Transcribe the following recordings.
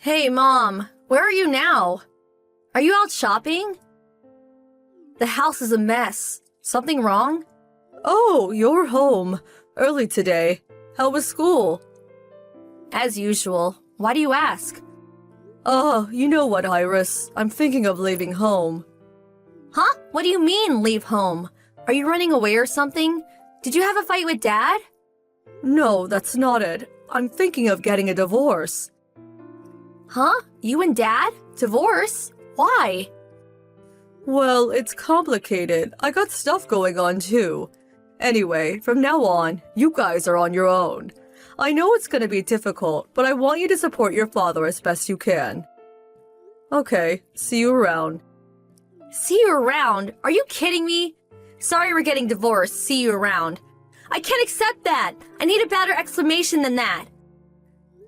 Hey, Mom, where are you now? Are you out shopping? The house is a mess. Something wrong? Oh, you're home. Early today. How was school? As usual. Why do you ask? Oh, you know what, Iris? I'm thinking of leaving home. Huh? What do you mean, leave home? Are you running away or something? Did you have a fight with Dad? No, that's not it. I'm thinking of getting a divorce. Huh? You and Dad? Divorce? Why? Well, it's complicated. I got stuff going on too. Anyway, from now on, you guys are on your own. I know it's gonna be difficult, but I want you to support your father as best you can. Okay, see you around. See you around? Are you kidding me? Sorry we're getting divorced. See you around. I can't accept that. I need a better explanation than that.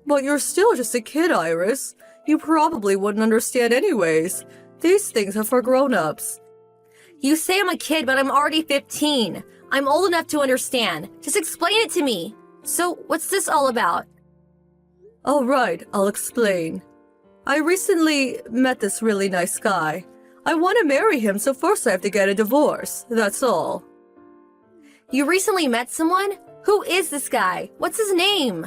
But you're still just a kid, Iris. You probably wouldn't understand anyways. These things are for grown-ups. You say I'm a kid, but I'm already 15. I'm old enough to understand. Just explain it to me. So, what's this all about? All right, I'll explain. I recently met this really nice guy. I want to marry him, so first I have to get a divorce. That's all. You recently met someone? Who is this guy? What's his name?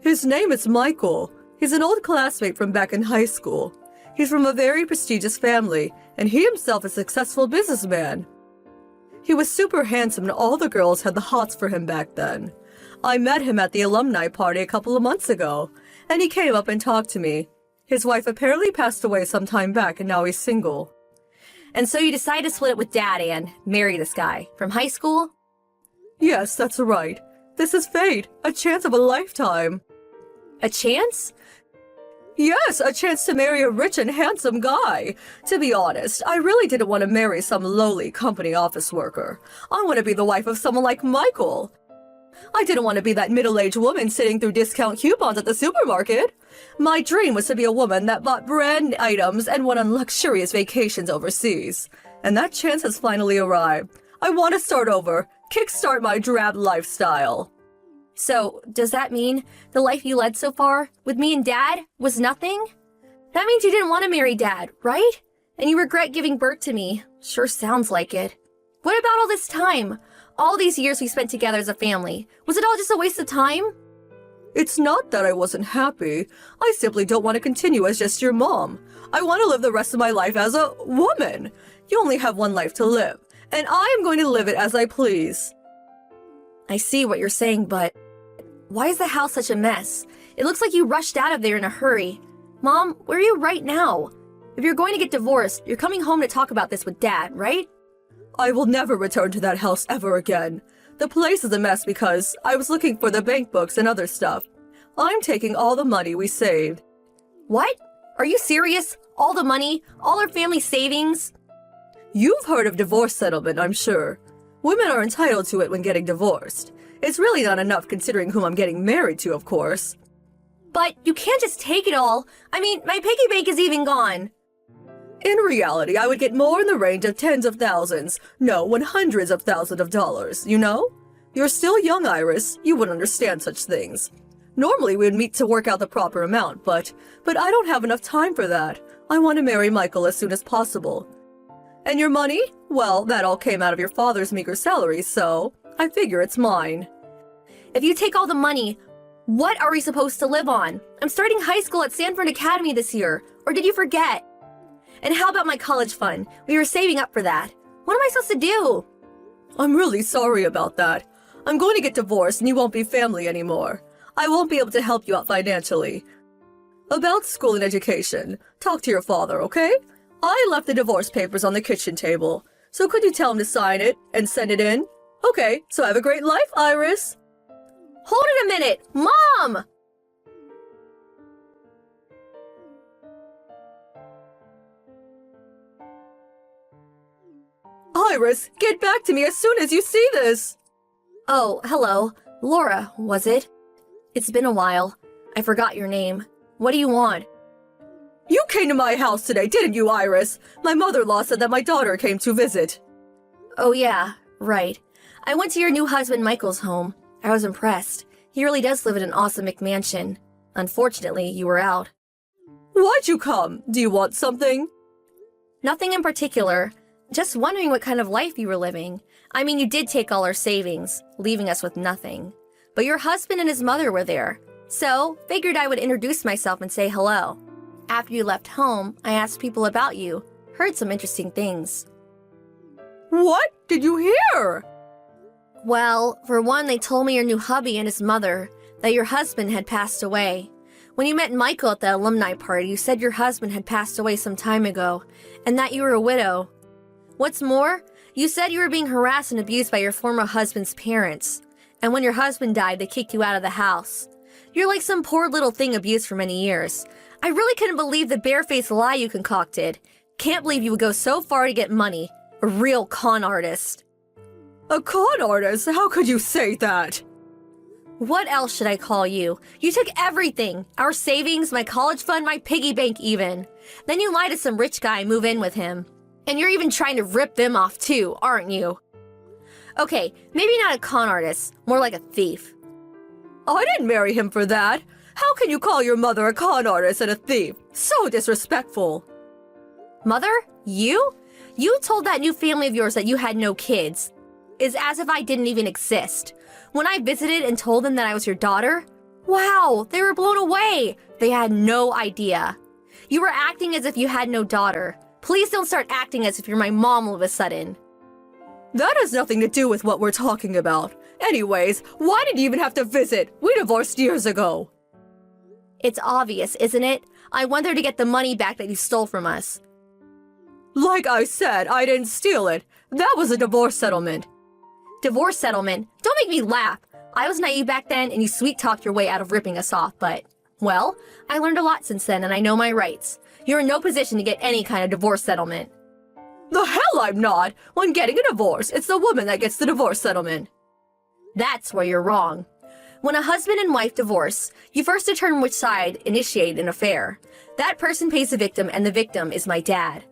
His name is Michael. He's an old classmate from back in high school. He's from a very prestigious family, and he himself is a successful businessman. He was super handsome and all the girls had the hots for him back then. I met him at the alumni party a couple of months ago, and he came up and talked to me. His wife apparently passed away some time back and now he's single. And so you decided to split it with Dad and marry this guy from high school? Yes, that's right. This is fate, a chance of a lifetime. A chance? Yes, a chance to marry a rich and handsome guy. To be honest, I really didn't want to marry some lowly company office worker. I want to be the wife of someone like Michael. I didn't want to be that middle-aged woman sitting through discount coupons at the supermarket. My dream was to be a woman that bought brand items and went on luxurious vacations overseas. And that chance has finally arrived. I want to start over, kickstart my drab lifestyle. So, does that mean the life you led so far, with me and Dad, was nothing? That means you didn't want to marry Dad, right? And you regret giving birth to me. Sure sounds like it. What about all this time? All these years we spent together as a family. Was it all just a waste of time? It's not that I wasn't happy. I simply don't want to continue as just your mom. I want to live the rest of my life as a woman. You only have one life to live, and I am going to live it as I please. I see what you're saying, but why is the house such a mess? It looks like you rushed out of there in a hurry. Mom, where are you right now? If you're going to get divorced, you're coming home to talk about this with Dad, right? I will never return to that house ever again. The place is a mess because I was looking for the bank books and other stuff. I'm taking all the money we saved. What? Are you serious? All the money? All our family savings? You've heard of divorce settlement, I'm sure. Women are entitled to it when getting divorced. It's really not enough considering whom I'm getting married to, of course. But you can't just take it all. I mean, my piggy bank is even gone. In reality, I would get more in the range of tens of thousands, no, when hundreds of thousands of dollars, you know? You're still young, Iris. You wouldn't understand such things. Normally, we would meet to work out the proper amount, but I don't have enough time for that. I want to marry Michael as soon as possible. And your money? Well, that all came out of your father's meager salary, so I figure it's mine. If you take all the money, what are we supposed to live on? I'm starting high school at Sanford Academy this year, or did you forget? And how about my college fund? We were saving up for that. What am I supposed to do? I'm really sorry about that. I'm going to get divorced and you won't be family anymore. I won't be able to help you out financially. About school and education, talk to your father, okay? I left the divorce papers on the kitchen table, so could you tell him to sign it and send it in? Okay, so have a great life, Iris. Hold it a minute! Mom! Iris, get back to me as soon as you see this! Oh, hello. Laura, was it? It's been a while. I forgot your name. What do you want? You came to my house today, didn't you, Iris? My mother-in-law said that my daughter came to visit. Oh yeah, right. I went to your new husband Michael's home. I was impressed. He really does live in an awesome McMansion. Unfortunately, you were out. Why'd you come? Do you want something? Nothing in particular. Just wondering what kind of life you were living. I mean, you did take all our savings, leaving us with nothing. But your husband and his mother were there. So, figured I would introduce myself and say hello. After you left home, I asked people about you. Heard some interesting things. What did you hear? Well, for one, they told me your new hubby and his mother, that your husband had passed away. When you met Michael at the alumni party, you said your husband had passed away some time ago, and that you were a widow. What's more, you said you were being harassed and abused by your former husband's parents, and when your husband died, they kicked you out of the house. You're like some poor little thing abused for many years. I really couldn't believe the barefaced lie you concocted. Can't believe you would go so far to get money. A real con artist. A con artist? How could you say that? What else should I call you? You took everything. Our savings, my college fund, my piggy bank even. Then you lied to some rich guy and move in with him. And you're even trying to rip them off too, aren't you? Okay, maybe not a con artist, more like a thief. I didn't marry him for that. How can you call your mother a con artist and a thief? So disrespectful. Mother? You? You told that new family of yours that you had no kids. It's as if I didn't even exist. When I visited and told them that I was your daughter, wow, they were blown away. They had no idea. You were acting as if you had no daughter. Please don't start acting as if you're my mom all of a sudden. That has nothing to do with what we're talking about. Anyways, why did you even have to visit? We divorced years ago. It's obvious, isn't it? I went there to get the money back that you stole from us. Like I said, I didn't steal it. That was a divorce settlement. Divorce settlement? Don't make me laugh. I was naive back then and you sweet-talked your way out of ripping us off, but, well, I learned a lot since then and I know my rights. You're in no position to get any kind of divorce settlement. The hell I'm not! When getting a divorce, it's the woman that gets the divorce settlement. That's where you're wrong. When a husband and wife divorce, you first determine which side initiated an affair. That person pays the victim and the victim is my dad.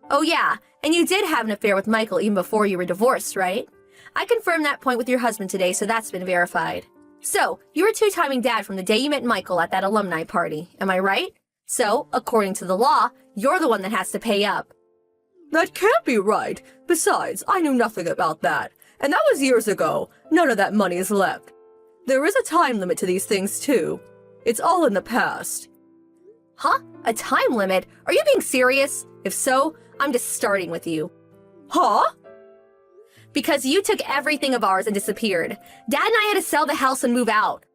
Oh yeah, and you did have an affair with Michael even before you were divorced, right? I confirmed that point with your husband today, so that's been verified. So, you were two-timing dad from the day you met Michael at that alumni party, am I right? So, according to the law, you're the one that has to pay up. That can't be right. Besides, I knew nothing about that. And that was years ago. None of that money is left. There is a time limit to these things, too. It's all in the past. Huh? A time limit? Are you being serious? If so, I'm just starting with you. Huh? Because you took everything of ours and disappeared. Dad and I had to sell the house and move out.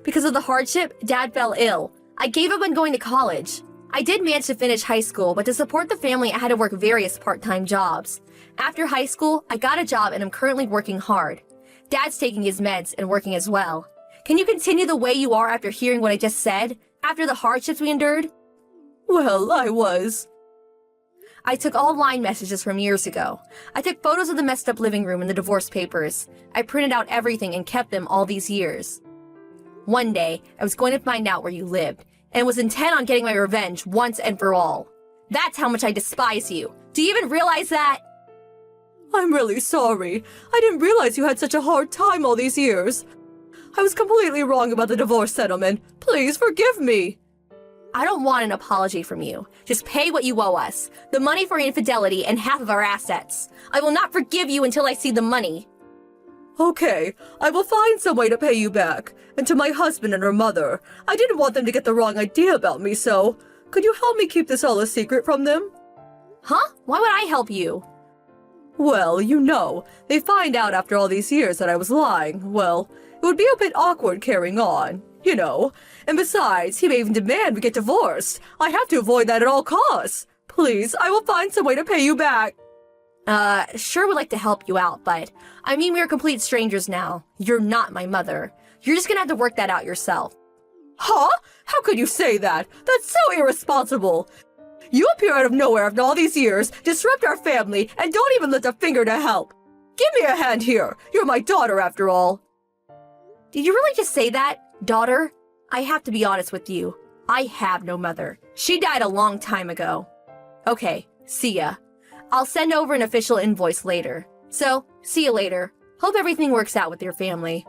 Because of the hardship, Dad fell ill. I gave up on going to college. I did manage to finish high school, but to support the family, I had to work various part-time jobs. After high school, I got a job and I'm currently working hard. Dad's taking his meds and working as well. Can you continue the way you are after hearing what I just said? After the hardships we endured? Well, I took all line messages from years ago. I took photos of the messed up living room and the divorce papers. I printed out everything and kept them all these years. One day, I was going to find out where you lived, and was intent on getting my revenge once and for all. That's how much I despise you. Do you even realize that? I'm really sorry. I didn't realize you had such a hard time all these years. I was completely wrong about the divorce settlement. Please forgive me. I don't want an apology from you. Just pay what you owe us. The money for infidelity and half of our assets. I will not forgive you until I see the money. Okay, I will find some way to pay you back. And to my husband and her mother. I didn't want them to get the wrong idea about me, so could you help me keep this all a secret from them? Huh? Why would I help you? Well, you know, they find out after all these years that I was lying. Well, it would be a bit awkward carrying on, you know. And besides, he may even demand we get divorced. I have to avoid that at all costs. Please, I will find some way to pay you back. Sure would like to help you out, but I mean we're complete strangers now. You're not my mother. You're just gonna have to work that out yourself. Huh? How could you say that? That's so irresponsible. You appear out of nowhere after all these years, disrupt our family, and don't even lift a finger to help. Give me a hand here. You're my daughter after all. Did you really just say that, daughter? I have to be honest with you. I have no mother. She died a long time ago. Okay, see ya. I'll send over an official invoice later. So, see you later. Hope everything works out with your family.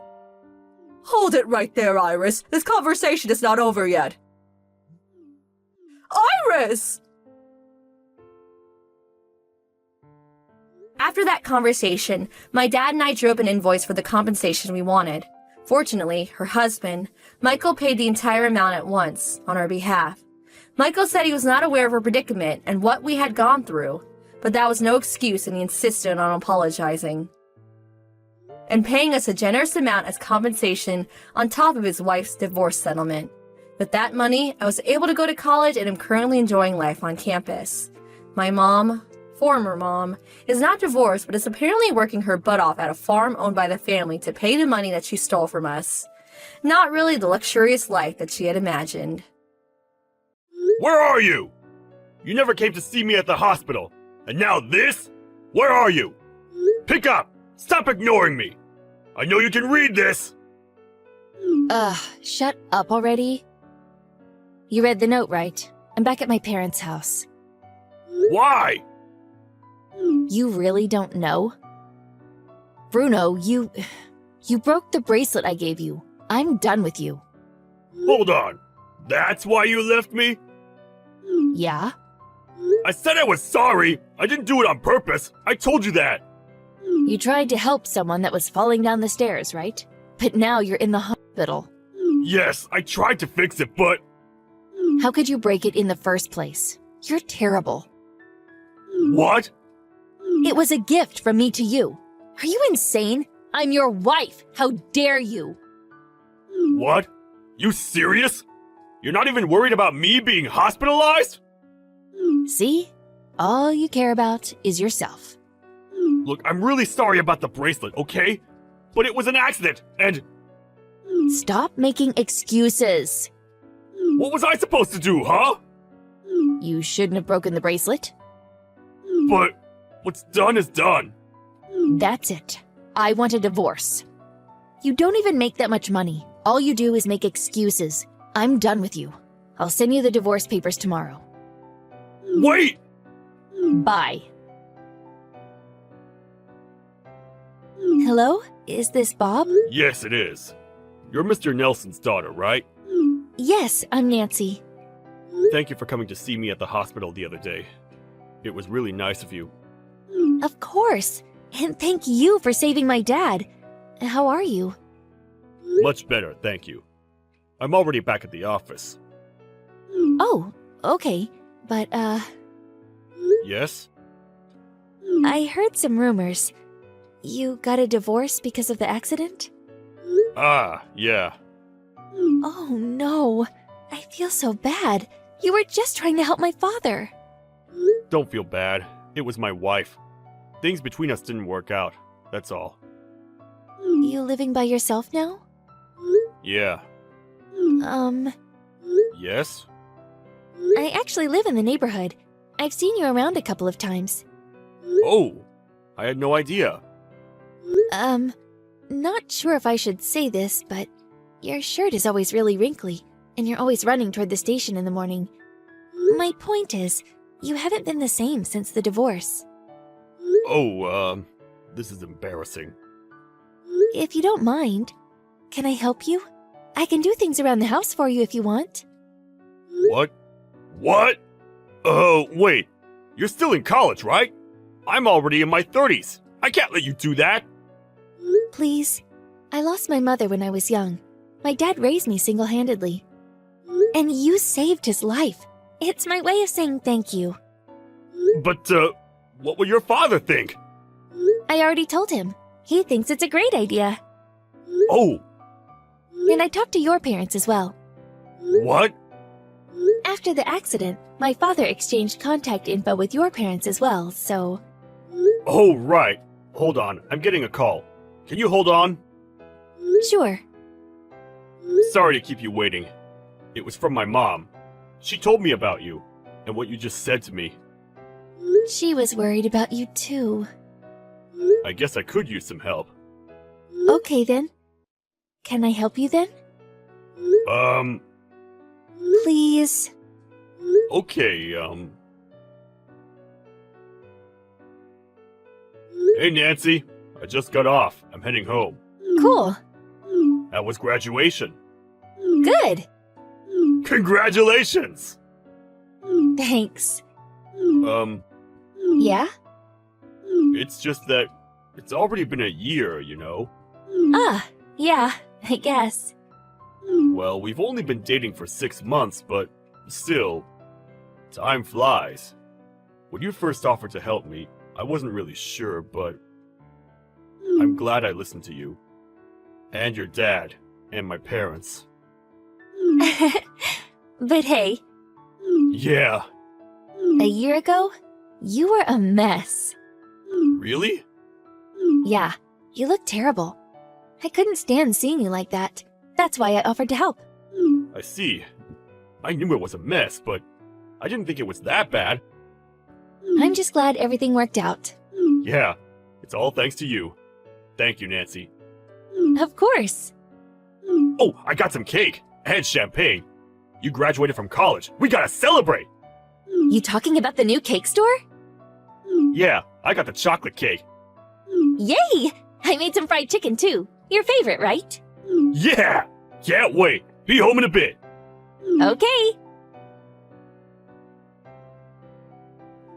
Hold it right there, Iris. This conversation is not over yet. Chris! After that conversation, my dad and I drew up an invoice for the compensation we wanted. Fortunately, her husband, Michael, paid the entire amount at once on our behalf. Michael said he was not aware of her predicament and what we had gone through, but that was no excuse and he insisted on apologizing and paying us a generous amount as compensation on top of his wife's divorce settlement. With that money, I was able to go to college and am currently enjoying life on campus. My mom, former mom, is not divorced but is apparently working her butt off at a farm owned by the family to pay the money that she stole from us. Not really the luxurious life that she had imagined. Where are you? You never came to see me at the hospital. And now this? Where are you? Pick up! Stop ignoring me! I know you can read this! Shut up already. You read the note, right? I'm back at my parents' house. Why? You really don't know? Bruno, you broke the bracelet I gave you. I'm done with you. Hold on. That's why you left me? Yeah? I said I was sorry. I didn't do it on purpose. I told you that. You tried to help someone that was falling down the stairs, right? But now you're in the hospital. Yes, I tried to fix it, but... How could you break it in the first place? You're terrible. What? It was a gift from me to you. Are you insane? I'm your wife. How dare you? What? You serious? You're not even worried about me being hospitalized? See? All you care about is yourself. Look, I'm really sorry about the bracelet, okay? But it was an accident, and... Stop making excuses. What was I supposed to do, huh? You shouldn't have broken the bracelet. But what's done is done. That's it. I want a divorce. You don't even make that much money. All you do is make excuses. I'm done with you. I'll send you the divorce papers tomorrow. Wait! Bye. Hello? Is this Bob? Yes, it is. You're Mr. Nelson's daughter, right? Yes, I'm Nancy. Thank you for coming to see me at the hospital the other day. It was really nice of you. Of course. And thank you for saving my dad. How are you? Much better, thank you. I'm already back at the office. Oh, okay. But, Yes? I heard some rumors. You got a divorce because of the accident? Ah, yeah. Oh no. I feel so bad. You were just trying to help my father. Don't feel bad. It was my wife. Things between us didn't work out, that's all. You living by yourself now? Yeah. Yes? I actually live in the neighborhood. I've seen you around a couple of times. Oh, I had no idea. Not sure if I should say this, but your shirt is always really wrinkly, and you're always running toward the station in the morning. My point is, you haven't been the same since the divorce. Oh, this is embarrassing. If you don't mind, can I help you? I can do things around the house for you if you want. What? What? Oh, wait. You're still in college, right? I'm already in my 30s. I can't let you do that. Please. I lost my mother when I was young. My dad raised me single-handedly. And you saved his life. It's my way of saying thank you. But, what will your father think? I already told him. He thinks it's a great idea. Oh, And I talked to your parents as well. what? After the accident, my father exchanged contact info with your parents as well, so... Oh, right. Hold on, I'm getting a call. Can you hold on? Sure. Sorry to keep you waiting. It was from my mom. She told me about you, and what you just said to me. She was worried about you too. I guess I could use some help. Okay then. Can I help you then? Please. Okay, Hey, Nancy. I just got off. I'm heading home. Cool. That was graduation. Good. Congratulations! Thanks. Um, Yeah? it's just that it's already been a year, you know? Ah, yeah, I guess. Well, we've only been dating for 6 months, but still, time flies. When you first offered to help me, I wasn't really sure, but I'm glad I listened to you. And your dad, and my parents. But hey, Yeah, a year ago, you were a mess. really? Yeah, you looked terrible. I couldn't stand seeing you like that. That's why I offered to help. I see. I knew it was a mess, but I didn't think it was that bad. I'm just glad everything worked out. Yeah, it's all thanks to you. Thank you, Nancy. Of course. Oh, I got some cake and champagne. You graduated from college. We gotta celebrate! You talking about the new cake store? Yeah, I got the chocolate cake. Yay! I made some fried chicken too. Your favorite, right? Yeah! Can't wait. Be home in a bit. Okay.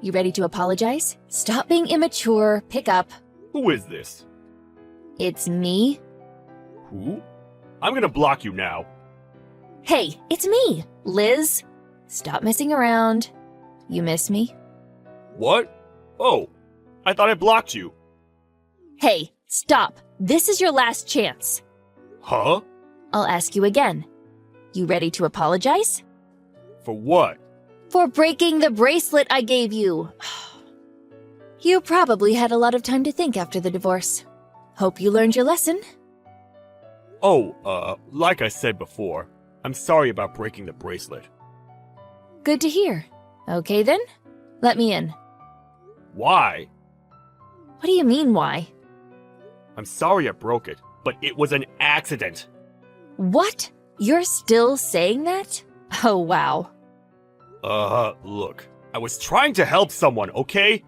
You ready to apologize? Stop being immature. Pick up. Who is this? It's me. Who? I'm gonna block you now. Hey, it's me, Liz. Stop messing around. You miss me? What? Oh, I thought I blocked you. Hey, stop. This is your last chance. Huh? I'll ask you again. You ready to apologize? For what? For breaking the bracelet I gave you. You probably had a lot of time to think after the divorce. Hope you learned your lesson. Oh, like I said before, I'm sorry about breaking the bracelet. Good to hear. Okay then, let me in. Why? What do you mean, why? I'm sorry I broke it, but it was an accident. What? You're still saying that? Oh, wow. Look, I was trying to help someone, okay?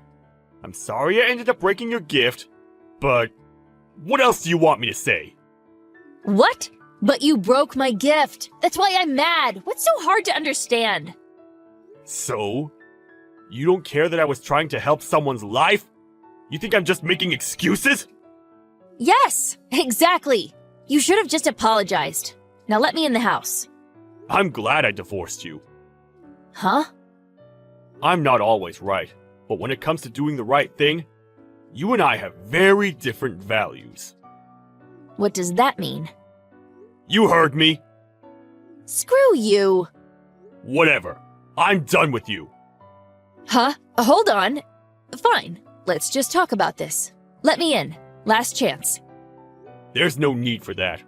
I'm sorry I ended up breaking your gift, but what else do you want me to say? What? But you broke my gift. That's why I'm mad. What's so hard to understand? So? You don't care that I was trying to help someone's life? You think I'm just making excuses? Yes, exactly. You should have just apologized. Now let me in the house. I'm glad I divorced you. Huh? I'm not always right, but when it comes to doing the right thing, you and I have very different values. What does that mean? You heard me. Screw you. Whatever. I'm done with you. Huh? Hold on. Fine. Let's just talk about this. Let me in. Last chance. There's no need for that.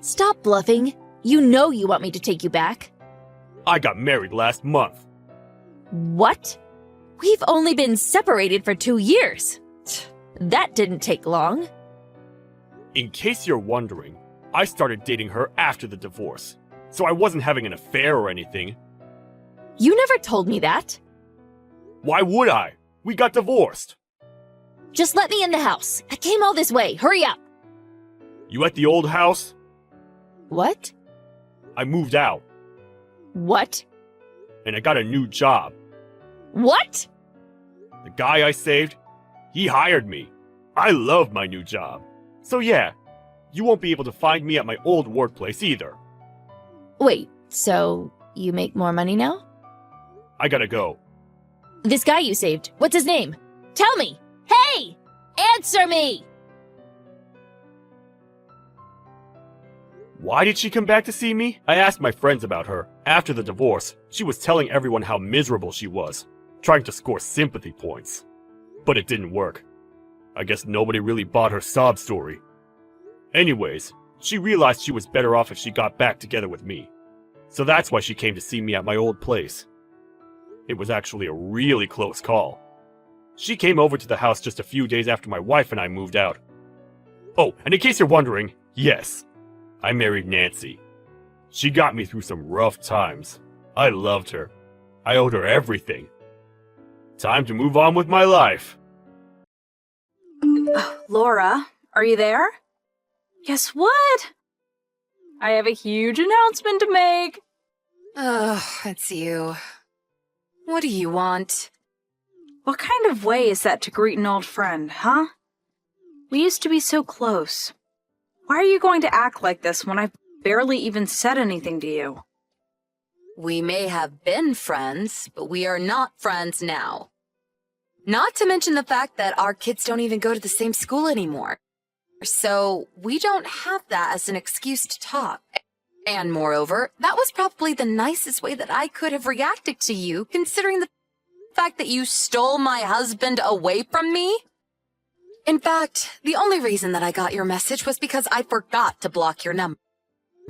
Stop bluffing. You know you want me to take you back. I got married last month. What? We've only been separated for 2 years. That didn't take long. In case you're wondering, I started dating her after the divorce, so I wasn't having an affair or anything. You never told me that. Why would I? We got divorced. Just let me in the house. I came all this way. Hurry up. You at the old house? What? I moved out, What? and I got a new job. What? The guy I saved, he hired me. I love my new job. So yeah, you won't be able to find me at my old workplace either. Wait, so you make more money now? I gotta go. This guy you saved, what's his name? Tell me! Hey! Answer me! Why did she come back to see me? I asked my friends about her. After the divorce, she was telling everyone how miserable she was, trying to score sympathy points. But it didn't work. I guess nobody really bought her sob story. Anyways, she realized she was better off if she got back together with me. So that's why she came to see me at my old place. It was actually a really close call. She came over to the house just a few days after my wife and I moved out. Oh, and in case you're wondering, yes, I married Nancy. She got me through some rough times. I loved her. I owed her everything. Time to move on with my life. Laura, are you there? Guess what? I have a huge announcement to make. Oh, it's you. What do you want? What kind of way is that to greet an old friend, huh? We used to be so close. Why are you going to act like this when I've barely even said anything to you? We may have been friends, but we are not friends now. Not to mention the fact that our kids don't even go to the same school anymore. So we don't have that as an excuse to talk. And moreover, that was probably the nicest way that I could have reacted to you, considering the fact that you stole my husband away from me. In fact, the only reason that I got your message was because I forgot to block your number.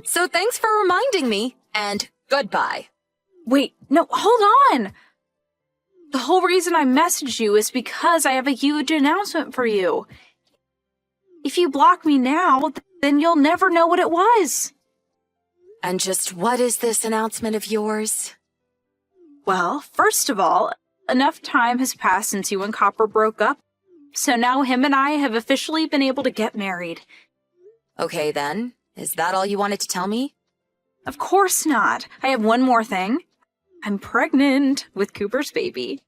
So thanks for reminding me, and goodbye. Wait, no, hold on! The whole reason I messaged you is because I have a huge announcement for you. If you block me now, then you'll never know what it was. And just what is this announcement of yours? Well, first of all, enough time has passed since you and Copper broke up, so now him and I have officially been able to get married. Okay then, is that all you wanted to tell me? Of course not. I have one more thing. I'm pregnant with Cooper's baby.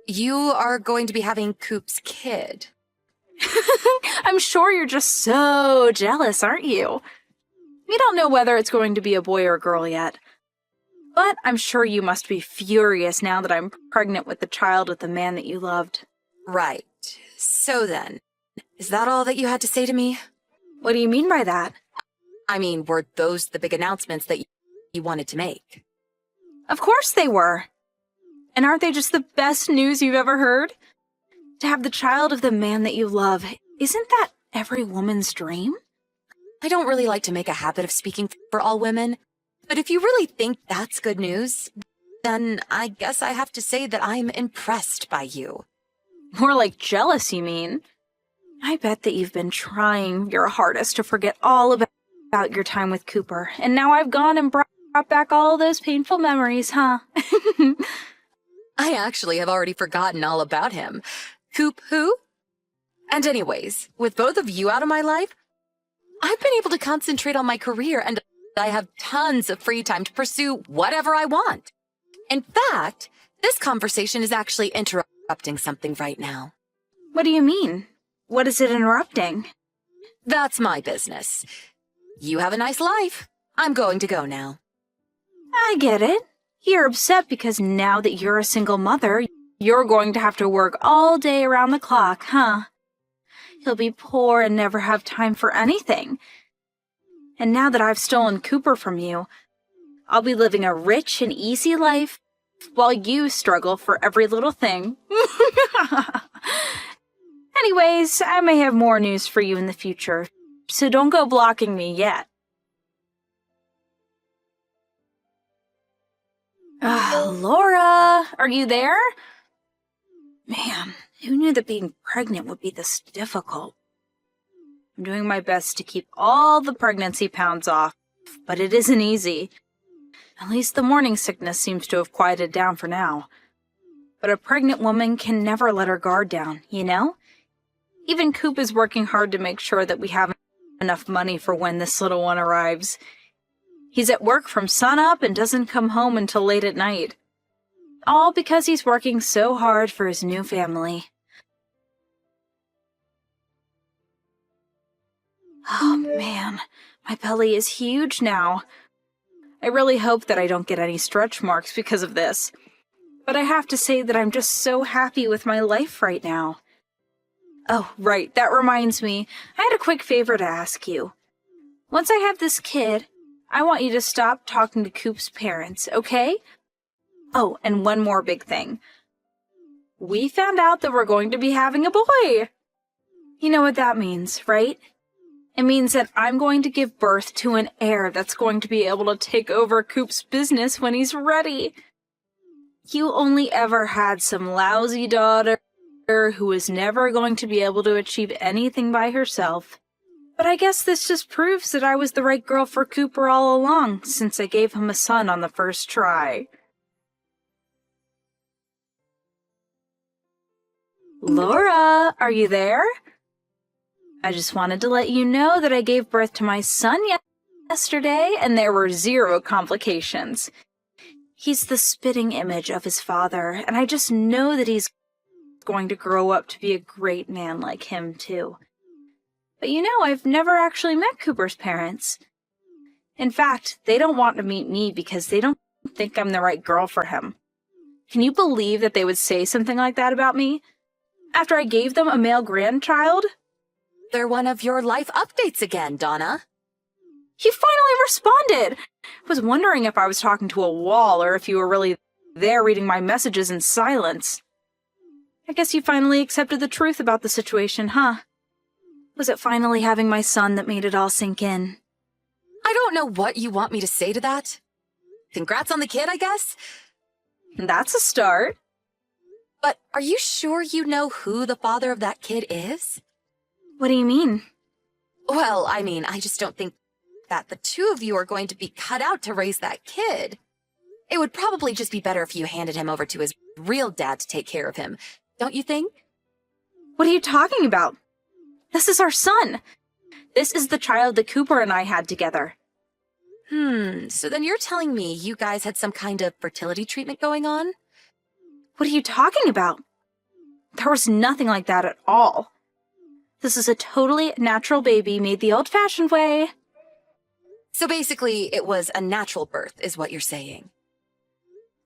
You are going to be having Coop's kid. I'm sure you're just so jealous, aren't you? We don't know whether it's going to be a boy or a girl yet. But I'm sure you must be furious now that I'm pregnant with the child of the man that you loved. Right. So then, is that all that you had to say to me? What do you mean by that? I mean, were those the big announcements that you wanted to make? Of course they were. And aren't they just the best news you've ever heard? To have the child of the man that you love, isn't that every woman's dream? I don't really like to make a habit of speaking for all women, but if you really think that's good news, then I guess I have to say that I'm impressed by you. More like jealous, you mean? I bet that you've been trying your hardest to forget all about your time with Cooper, and now I've gone and brought back all those painful memories, huh? I actually have already forgotten all about him. Coop who? And anyways, with both of you out of my life, I've been able to concentrate on my career and I have tons of free time to pursue whatever I want. In fact, this conversation is actually interrupting something right now. What do you mean? What is it interrupting? That's my business. You have a nice life. I'm going to go now. I get it. You're upset because now that you're a single mother, you're going to have to work all day around the clock, huh? You'll be poor and never have time for anything. And now that I've stolen Cooper from you, I'll be living a rich and easy life while you struggle for every little thing. Anyways, I may have more news for you in the future, so don't go blocking me yet. Laura, are you there? Man, who knew that being pregnant would be this difficult? I'm doing my best to keep all the pregnancy pounds off, but it isn't easy. At least the morning sickness seems to have quieted down for now. But a pregnant woman can never let her guard down, you know? Even Coop is working hard to make sure that we have enough money for when this little one arrives. He's at work from sunup and doesn't come home until late at night. All because he's working so hard for his new family. Oh man, my belly is huge now. I really hope that I don't get any stretch marks because of this. But I have to say that I'm just so happy with my life right now. Oh, right, that reminds me. I had a quick favor to ask you. Once I have this kid, I want you to stop talking to Coop's parents, okay? Oh, and one more big thing. We found out that we're going to be having a boy. You know what that means, right? It means that I'm going to give birth to an heir that's going to be able to take over Coop's business when he's ready. You only ever had some lousy daughter who was never going to be able to achieve anything by herself. But I guess this just proves that I was the right girl for Cooper all along, since I gave him a son on the first try. Laura, are you there? I just wanted to let you know that I gave birth to my son yesterday, and there were 0 complications. He's the spitting image of his father, and I just know that he's going to grow up to be a great man like him, too. But I've never actually met Cooper's parents. In fact, they don't want to meet me because they don't think I'm the right girl for him. Can you believe that they would say something like that about me? After I gave them a male grandchild? They're one of your life updates again, Donna. He finally responded! I was wondering if I was talking to a wall or if you were really there reading my messages in silence. I guess you finally accepted the truth about the situation, huh? Was it finally having my son that made it all sink in? I don't know what you want me to say to that. Congrats on the kid, I guess? That's a start. But are you sure you know who the father of that kid is? What do you mean? Well, I just don't think that the two of you are going to be cut out to raise that kid. It would probably just be better if you handed him over to his real dad to take care of him, don't you think? What are you talking about? This is our son. This is the child that Cooper and I had together. So then you're telling me you guys had some kind of fertility treatment going on? What are you talking about? There was nothing like that at all. This is a totally natural baby made the old-fashioned way. So basically, it was a natural birth, is what you're saying.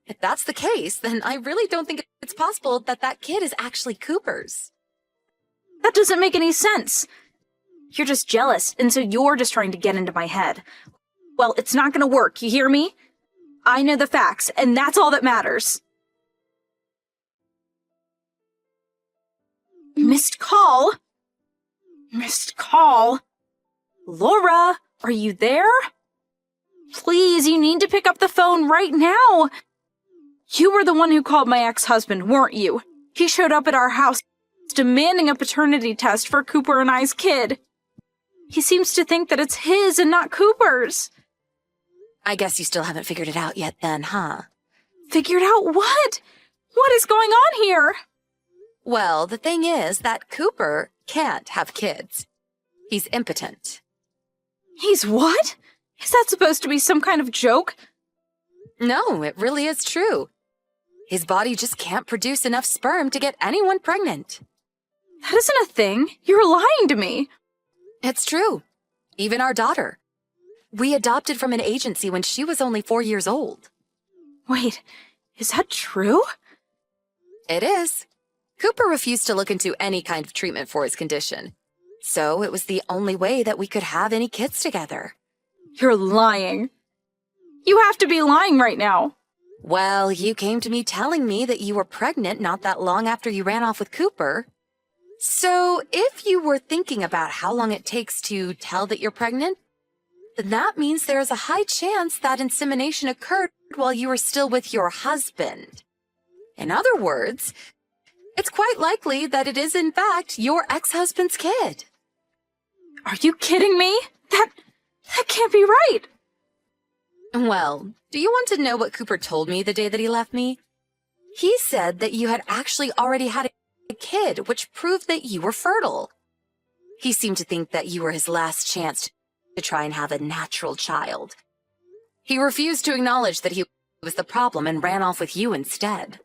If that's the case, then I really don't think it's possible that that kid is actually Cooper's. That doesn't make any sense. You're just jealous, and so you're just trying to get into my head. Well, it's not gonna work, you hear me? I know the facts, and that's all that matters. Missed call? Missed call? Laura, are you there? Please, you need to pick up the phone right now. You were the one who called my ex-husband, weren't you? He showed up at our house demanding a paternity test for Cooper and I's kid. He seems to think that it's his and not Cooper's. I guess you still haven't figured it out yet then, huh? Figured out what? What is going on here? Well, the thing is that Cooper can't have kids. He's impotent. He's what? Is that supposed to be some kind of joke? No, it really is true. His body just can't produce enough sperm to get anyone pregnant. That isn't a thing. You're lying to me. It's true. Even our daughter. We adopted from an agency when she was only 4 years old. Wait, is that true? It is. Cooper refused to look into any kind of treatment for his condition. So it was the only way that we could have any kids together. You're lying. You have to be lying right now. Well, you came to me telling me that you were pregnant not that long after you ran off with Cooper. So if you were thinking about how long it takes to tell that you're pregnant, then that means there is a high chance that insemination occurred while you were still with your husband. In other words, it's quite likely that it is in fact your ex-husband's kid. Are you kidding me? That can't be right. Well, do you want to know what Cooper told me the day that he left me? He said that you had actually already had a kid, which proved that you were fertile. He seemed to think that you were his last chance to try and have a natural child. He refused to acknowledge that he was the problem and ran off with you instead.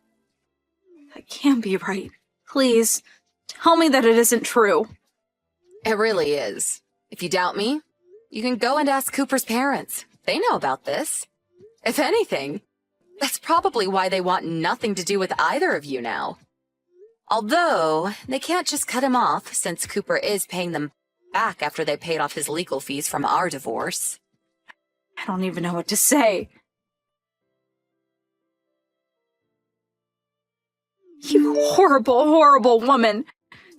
That can't be right. Please, tell me that it isn't true. It really is. If you doubt me, you can go and ask Cooper's parents. They know about this. If anything, that's probably why they want nothing to do with either of you now. Although, they can't just cut him off since Cooper is paying them back after they paid off his legal fees from our divorce. I don't even know what to say. You horrible, horrible woman.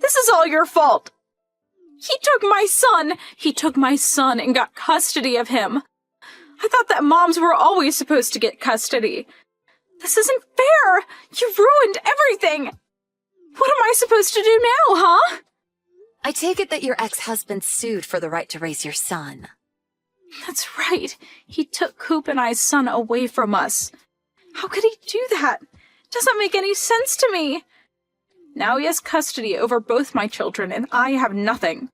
This is all your fault. He took my son. He took my son and got custody of him. I thought that moms were always supposed to get custody. This isn't fair. You ruined everything. What am I supposed to do now, huh? I take it that your ex-husband sued for the right to raise your son. That's right. He took Coop and I's son away from us. How could he do that? Doesn't make any sense to me. Now he has custody over both my children, and I have nothing.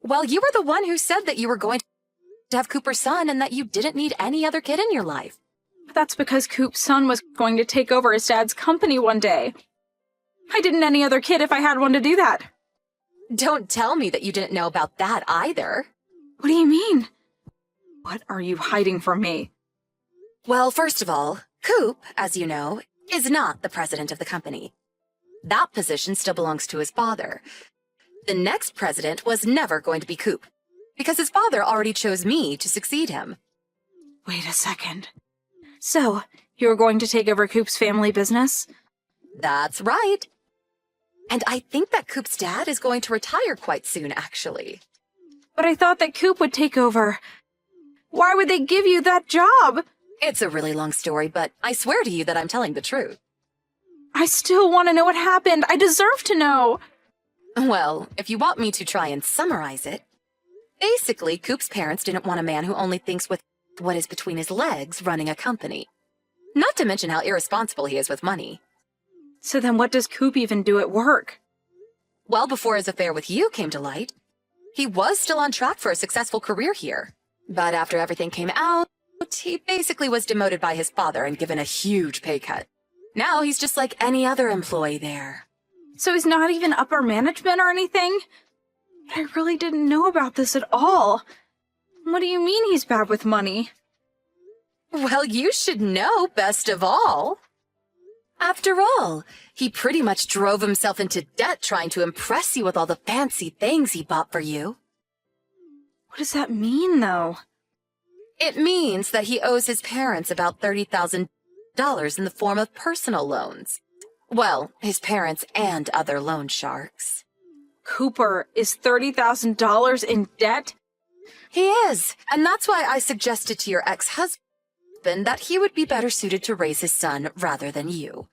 Well, you were the one who said that you were going to have Cooper's son and that you didn't need any other kid in your life. But that's because Coop's son was going to take over his dad's company one day. I didn't any other kid if I had one to do that. Don't tell me that you didn't know about that either. What do you mean? What are you hiding from me? Well, first of all, Coop, as you know, is not the president of the company. That position still belongs to his father. The next president was never going to be Coop, because his father already chose me to succeed him. Wait a second. So, you're going to take over Coop's family business? That's right. And I think that Coop's dad is going to retire quite soon, actually. But I thought that Coop would take over. Why would they give you that job? It's a really long story, but I swear to you that I'm telling the truth. I still want to know what happened. I deserve to know. Well, if you want me to try and summarize it, basically, Coop's parents didn't want a man who only thinks with what is between his legs running a company. Not to mention how irresponsible he is with money. So then what does Coop even do at work? Well, before his affair with you came to light, he was still on track for a successful career here. But after everything came out, he basically was demoted by his father and given a huge pay cut. Now he's just like any other employee there. So he's not even upper management or anything? I really didn't know about this at all. What do you mean he's bad with money? Well, you should know best of all. After all, he pretty much drove himself into debt trying to impress you with all the fancy things he bought for you. What does that mean, though? It means that he owes his parents about $30,000 in the form of personal loans. Well, his parents and other loan sharks. Cooper is $30,000 in debt? He is, and that's why I suggested to your ex-husband that he would be better suited to raise his son rather than you.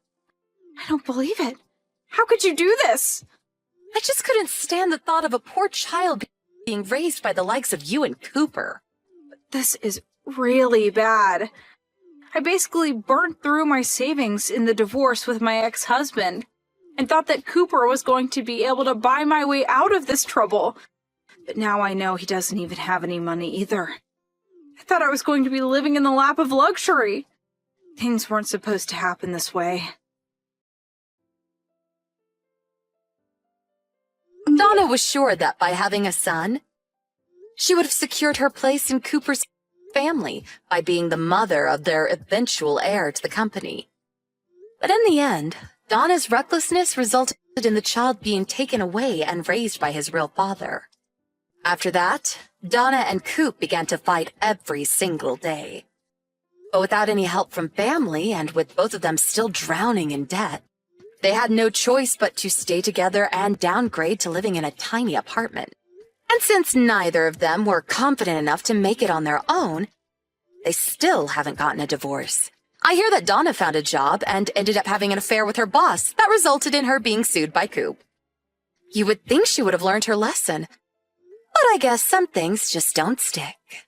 I don't believe it. How could you do this? I just couldn't stand the thought of a poor child being raised by the likes of you and Cooper. This is really bad. I basically burnt through my savings in the divorce with my ex-husband and thought that Cooper was going to be able to buy my way out of this trouble. But now I know he doesn't even have any money either. I thought I was going to be living in the lap of luxury. Things weren't supposed to happen this way. Donna was sure that by having a son, she would have secured her place in Cooper's family by being the mother of their eventual heir to the company. But in the end, Donna's recklessness resulted in the child being taken away and raised by his real father. After that, Donna and Coop began to fight every single day. But without any help from family, and with both of them still drowning in debt, they had no choice but to stay together and downgrade to living in a tiny apartment. And since neither of them were confident enough to make it on their own, they still haven't gotten a divorce. I hear that Donna found a job and ended up having an affair with her boss that resulted in her being sued by Coop. You would think she would have learned her lesson, but I guess some things just don't stick.